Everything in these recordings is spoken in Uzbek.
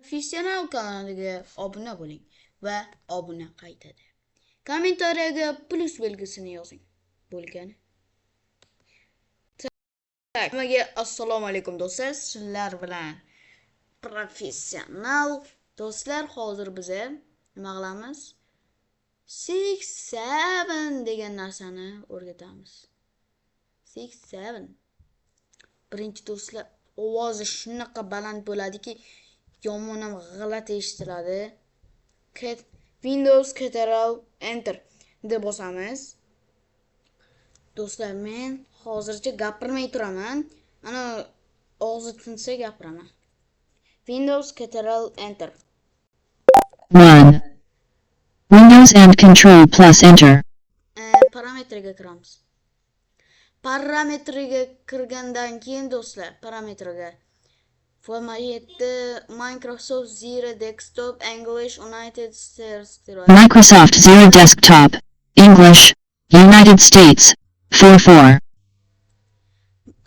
Professional kanaliga obuna bo'ling va obuna qaytadi. Kommentariyaga plus belgisini yozing. Bo'lgani. Hammaga assalomu alaykum do'stlar. Sizlar bilan professional do'stlar, hozir biz nima qilamiz? 6-7 degan narsani o'rgatamiz. 6-7. Birinchi do'stlar, ovozi shunaqa baland bo'ladiki, yomon ham g'alati eshitiladi. Windows Ctrl Enter deb bosamiz. Do'stlar, men hozircha gapirmay turaman. Ana og'zi tinsa gapiraman. Windows Ctrl Enter. 1. Windows and Control plus Enter. Parametrga kiramiz. Parametrga kirgandan keyin do'stlar, parametrga formatda Microsoft Zero Desktop English United States. Microsoft Zero Desktop English United States 44.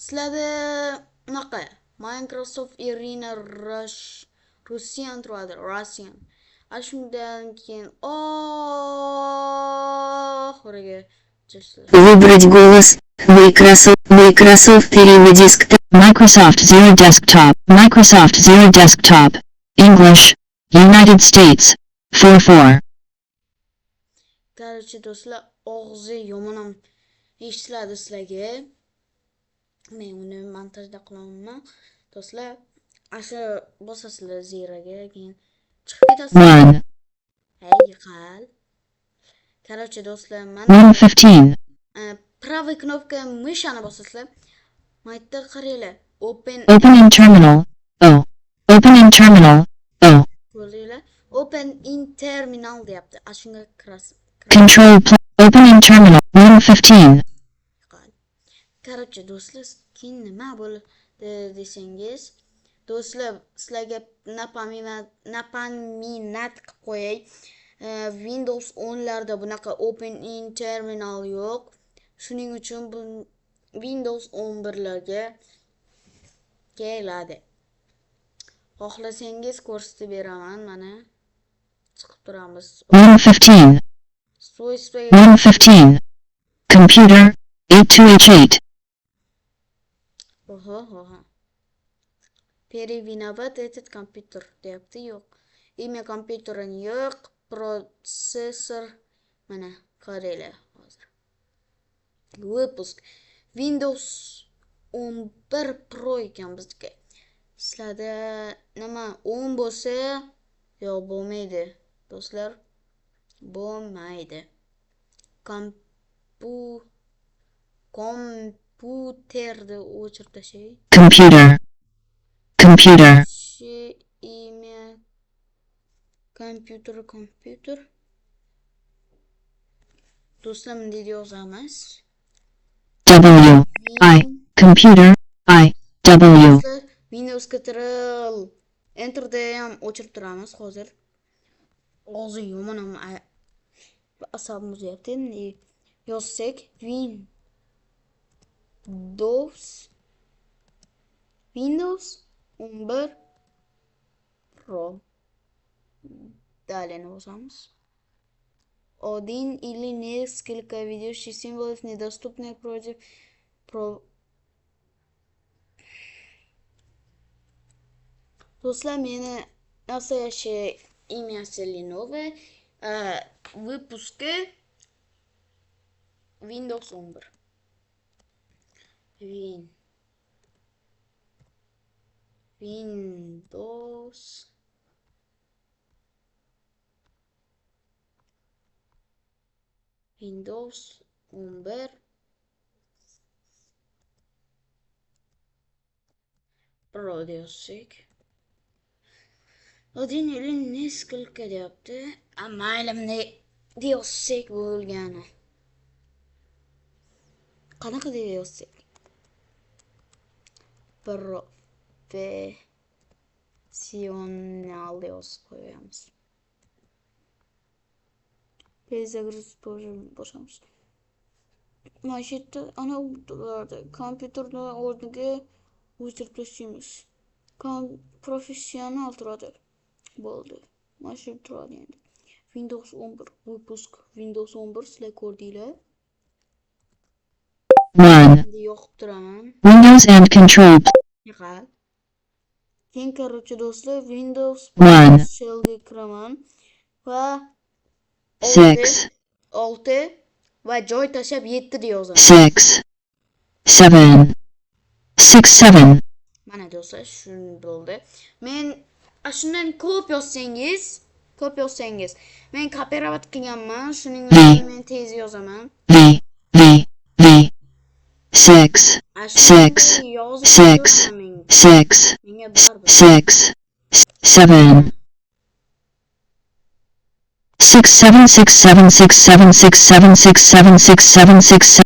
Sizlarda unaqa Microsoft Irina Russian turadi, Russian. Shundan keyin oxiriga Выбрать голос. Microsoft переведи Microsoft Zero Desktop. Microsoft Zero Desktop English United States 44. Короче, do'stlar, og'zi yomon ham eshitiladi sizlarga. Men uni montajda qilaman. Do'stlar, asha bosasizlar zeraga, keyin chiqib ketasizlar. 1. Hey, qal. Короче, do'stlar, mana 115. правый кнопка мышani bosasizlar. Maytda qaranglar. Open in terminal. O. Open in terminal. O. ko'ringlar. Open in terminal deyapti. Shunga kirasiz. Control Open in terminal. 115. Короче, do'stlar, keyin nima bo'ldi desangiz, do'stlar, sizlarga napominat qilib qo'yay. Windows 10 larda bunaqa Open in terminal yo'q. Shuning uchun bu Windows 11 larga keladi. Xohlasangiz ko'rsatib beraman, mana chiqib turamiz. 115. 115. Computer 82H8. Oho. Перевиноват этот компьютер deyapti. Yo'q. Имя kompyuteri yo'q, protsessor mana qaranglar hozir. Выпуск Windows 11 Pro ekan bizga. Sizlarda nima 10 bo'lsa, yo'q bo'lmaydi, do'stlar. Bo'lmaydi. Kompyuterni o'chirib tashlang. Computer. Imya kompyuter. Do'stlar, bunday yozamiz. W. I. Computer. I. W. Windows Ctrl Enter'da ham o'chirib turamiz hozir. Og'zi yomon ham asabim bo'lyapti. Endi yozsak Windows 11 Pro. Далее нажимаем. Один или несколько ведущих символов недоступны против Do'stlar, meni naстоящее имя Lenovo. Выпуски Windows 11. Windows 11 Pro diyorsak. Один или несколько deyapti. Maylimni diyorsak bo'lgani. Qanaqa deb yozsak? Professional yozib qo'yamiz. Перезагрузить тоже бosamiz. Mana shu yerda ana kompyuterni o'rniga o'chirib tashlaymiz. Professional turadi. Bo'ldi. Mana shu turadi endi. Windows 11 выпуск. Windows 11 sizlar ko'rdinglar. 1. Endi yoqib turaman. Windows and Control. Yaqal. Keyin korоче do'stlar Windows 1. shellga kiraman va 6. 6 va joy tashab 7 deb yozaman. 6. 7. 6, 7. Mana do'stlar shuni bo'ldi. Men shundan ko'p yozsangiz, men kopirovat qilganman. Shuning uchun men tez yozaman. V. 6. 6. 6. 6. Menga baribir. 6. 7. 6, 7, 6, 7, 6, 7, 6, 7, 6, 7, 6, 7, 6, 7.